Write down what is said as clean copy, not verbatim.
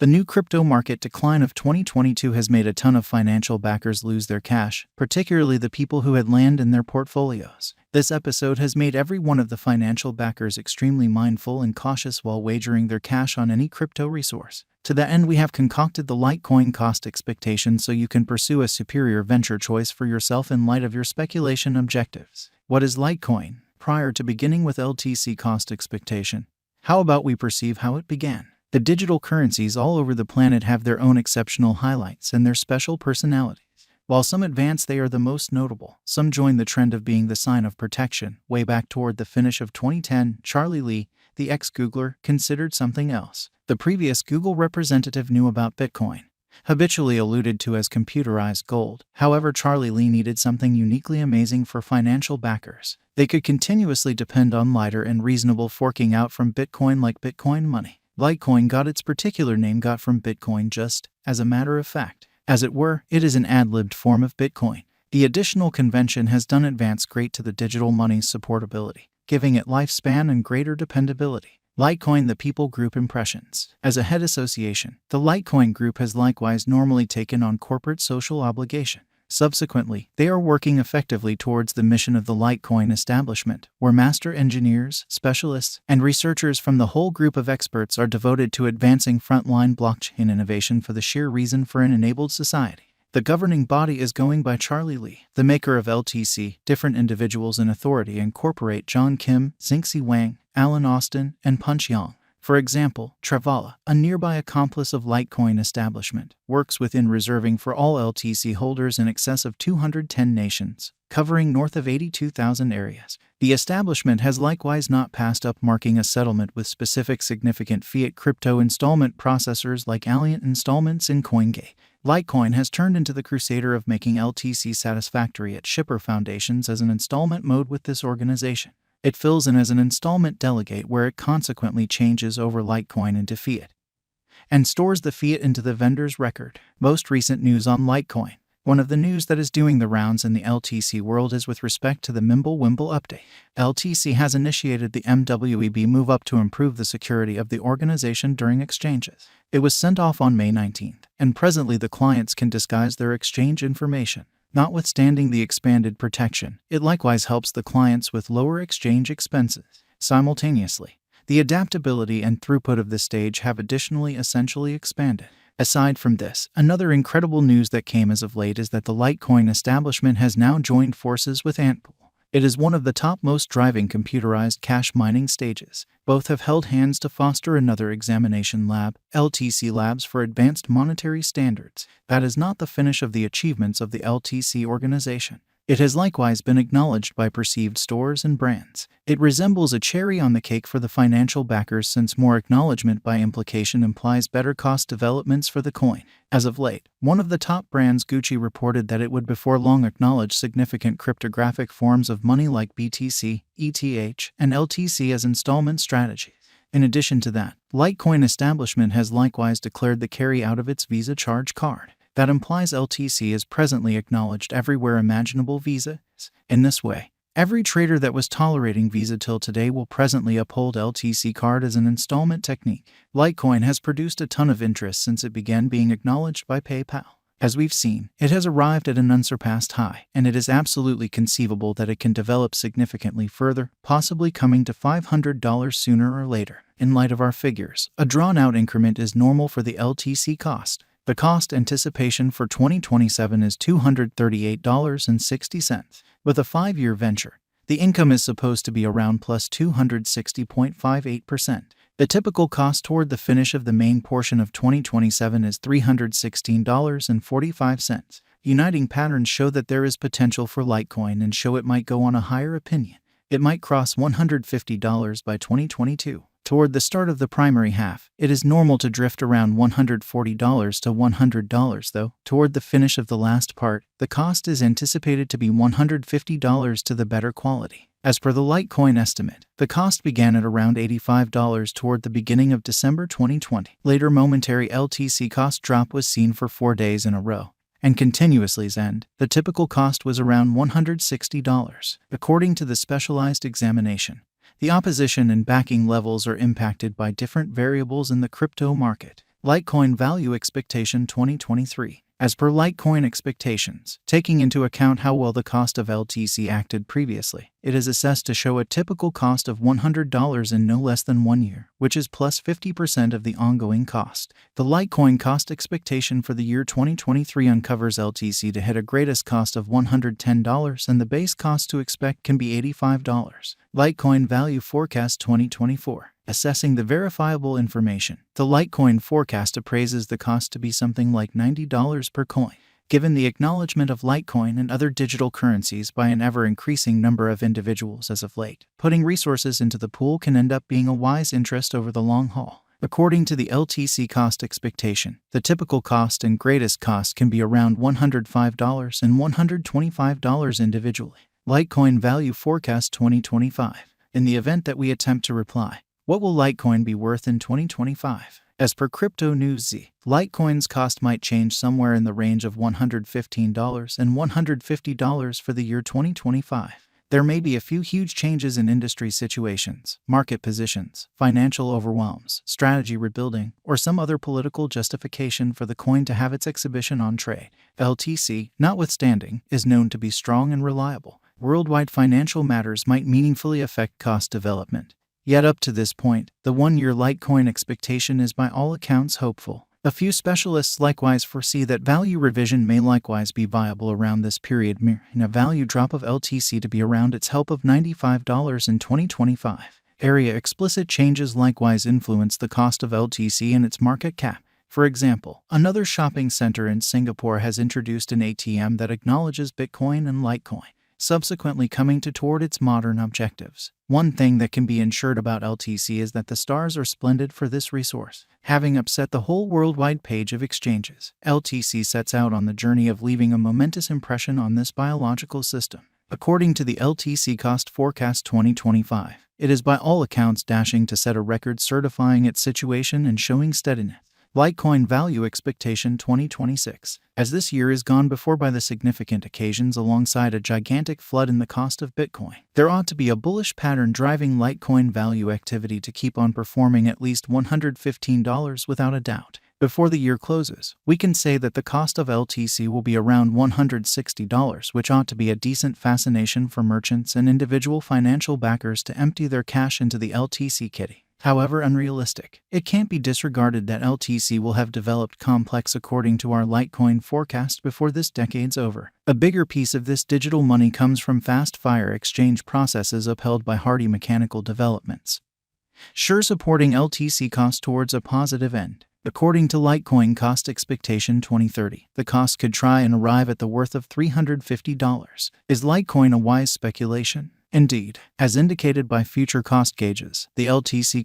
The new crypto market decline of 2022 has made a ton of financial backers lose their cash, particularly the people who had land in their portfolios. This episode has made every one of the financial backers extremely mindful and cautious while wagering their cash on any crypto resource. To that end, we have concocted the Litecoin cost expectation so you can pursue a superior venture choice for yourself in light of your speculation objectives. What is Litecoin? Prior to beginning with LTC cost expectation, how about we perceive how it began? The digital currencies all over the planet have their own exceptional highlights and their special personalities. While some advance, they are the most notable. Some join the trend of being the sign of protection. Way back toward the finish of 2010, Charlie Lee, the ex-Googler, considered something else. The previous Google representative knew about Bitcoin, habitually alluded to as computerized gold. However, Charlie Lee needed something uniquely amazing for financial backers. They could continuously depend on lighter and reasonable forking out from Bitcoin like Bitcoin money. Litecoin got its particular name got from Bitcoin just, as a matter of fact. As it were, it is an ad-libbed form of Bitcoin. The additional convention has done advance great to the digital money's supportability, giving it lifespan and greater dependability. Litecoin the People Group Impressions. As a head association, the Litecoin Group has likewise normally taken on corporate social obligation. Subsequently, they are working effectively towards the mission of the Litecoin establishment, where master engineers, specialists, and researchers from the whole group of experts are devoted to advancing frontline blockchain innovation for the sheer reason for an enabled society. The governing body is going by Charlie Lee, the maker of LTC. Different individuals in authority incorporate John Kim, Xingxi Wang, Alan Austin, and Punch Yang. For example, Travala, a nearby accomplice of Litecoin establishment, works within reserving for all LTC holders in excess of 210 nations, covering north of 82,000 areas. The establishment has likewise not passed up marking a settlement with specific significant fiat crypto installment processors like Alliant Installments and CoinGate. Litecoin has turned into the crusader of making LTC satisfactory at shipper foundations as an installment mode with this organization. It fills in as an installment delegate where it consequently changes over Litecoin into fiat and stores the fiat into the vendor's record. Most recent news on Litecoin. One of the news that is doing the rounds in the LTC world is with respect to the Mimblewimble update. LTC has initiated the MWEB move up to improve the security of the organization during exchanges. It was sent off on May 19th, and presently the clients can disguise their exchange information. Notwithstanding the expanded protection, it likewise helps the clients with lower exchange expenses. Simultaneously, the adaptability and throughput of this stage have additionally essentially expanded. Aside from this, another incredible news that came as of late is that the Litecoin establishment has now joined forces with Antpool. It is one of the topmost driving computerized cash mining stages. Both have held hands to foster another examination lab, LTC Labs for Advanced Monetary Standards. That is not the finish of the achievements of the LTC organization. It has likewise been acknowledged by perceived stores and brands. It resembles a cherry on the cake for the financial backers since more acknowledgement by implication implies better cost developments for the coin. As of late, one of the top brands, Gucci, reported that it would before long acknowledge significant cryptographic forms of money like BTC, ETH, and LTC as installment strategies. In addition to that, Litecoin establishment has likewise declared the carry out of its Visa charge card. That implies LTC is presently acknowledged everywhere imaginable Visa is. In this way, every trader that was tolerating Visa till today will presently uphold LTC card as an installment technique. Litecoin has produced a ton of interest since it began being acknowledged by PayPal. As we've seen, it has arrived at an unsurpassed high, and it is absolutely conceivable that it can develop significantly further, possibly coming to $500 sooner or later. In light of our figures, a drawn-out increment is normal for the LTC cost. The cost anticipation for 2027 is $238.60. With a 5-year venture, the income is supposed to be around plus 260.58%. The typical cost toward the finish of the main portion of 2027 is $316.45. Uniting patterns show that there is potential for Litecoin and show it might go on a higher opinion. It might cross $150 by 2022. Toward the start of the primary half, it is normal to drift around $140 to $100 though. Toward the finish of the last part, the cost is anticipated to be $150 to the better quality. As per the Litecoin estimate, the cost began at around $85 toward the beginning of December 2020. Later, momentary LTC cost drop was seen for 4 days in a row, and continuously end. The typical cost was around $160. According to the specialized examination, the opposition and backing levels are impacted by different variables in the crypto market. Litecoin Value Expectation 2023. As per Litecoin expectations, taking into account how well the cost of LTC acted previously, it is assessed to show a typical cost of $100 in no less than 1 year, which is plus 50% of the ongoing cost. The Litecoin cost expectation for the year 2023 uncovers LTC to hit a greatest cost of $110 and the base cost to expect can be $85. Litecoin Value Forecast 2024. Assessing the verifiable information. The Litecoin forecast appraises the cost to be something like $90 per coin. Given the acknowledgement of Litecoin and other digital currencies by an ever-increasing number of individuals as of late, putting resources into the pool can end up being a wise interest over the long haul. According to the LTC cost expectation, the typical cost and greatest cost can be around $105 and $125 individually. Litecoin Value Forecast 2025. In the event that we attempt to reply, what will Litecoin be worth in 2025? As per Crypto News Z, Litecoin's cost might change somewhere in the range of $115 and $150 for the year 2025. There may be a few huge changes in industry situations, market positions, financial overwhelms, strategy rebuilding, or some other political justification for the coin to have its exhibition on trade. LTC, notwithstanding, is known to be strong and reliable. Worldwide financial matters might meaningfully affect cost development. Yet up to this point, the 1-year Litecoin expectation is by all accounts hopeful. A few specialists likewise foresee that value revision may likewise be viable around this period, mirroring a value drop of LTC to be around its help of $95 in 2025. Area explicit changes likewise influence the cost of LTC and its market cap. For example, another shopping center in Singapore has introduced an ATM that acknowledges Bitcoin and Litecoin, subsequently coming toward its modern objectives. One thing that can be ensured about LTC is that the stars are splendid for this resource. Having upset the whole worldwide page of exchanges, LTC sets out on the journey of leaving a momentous impression on this biological system. According to the LTC Cost Forecast 2025, it is by all accounts dashing to set a record, certifying its situation and showing steadiness. Litecoin Value Expectation 2026. As this year is gone before by the significant occasions alongside a gigantic flood in the cost of Bitcoin, there ought to be a bullish pattern driving Litecoin value activity to keep on performing at least $115 without a doubt. Before the year closes, we can say that the cost of LTC will be around $160, which ought to be a decent fascination for merchants and individual financial backers to empty their cash into the LTC kitty. However unrealistic, it can't be disregarded that LTC will have developed complex according to our Litecoin forecast before this decade's over. A bigger piece of this digital money comes from fast-fire exchange processes upheld by hardy mechanical developments, sure supporting LTC cost towards a positive end. According to Litecoin Cost Expectation 2030, the cost could try and arrive at the worth of $350. Is Litecoin a wise speculation? Indeed, as indicated by future cost gauges, the LTC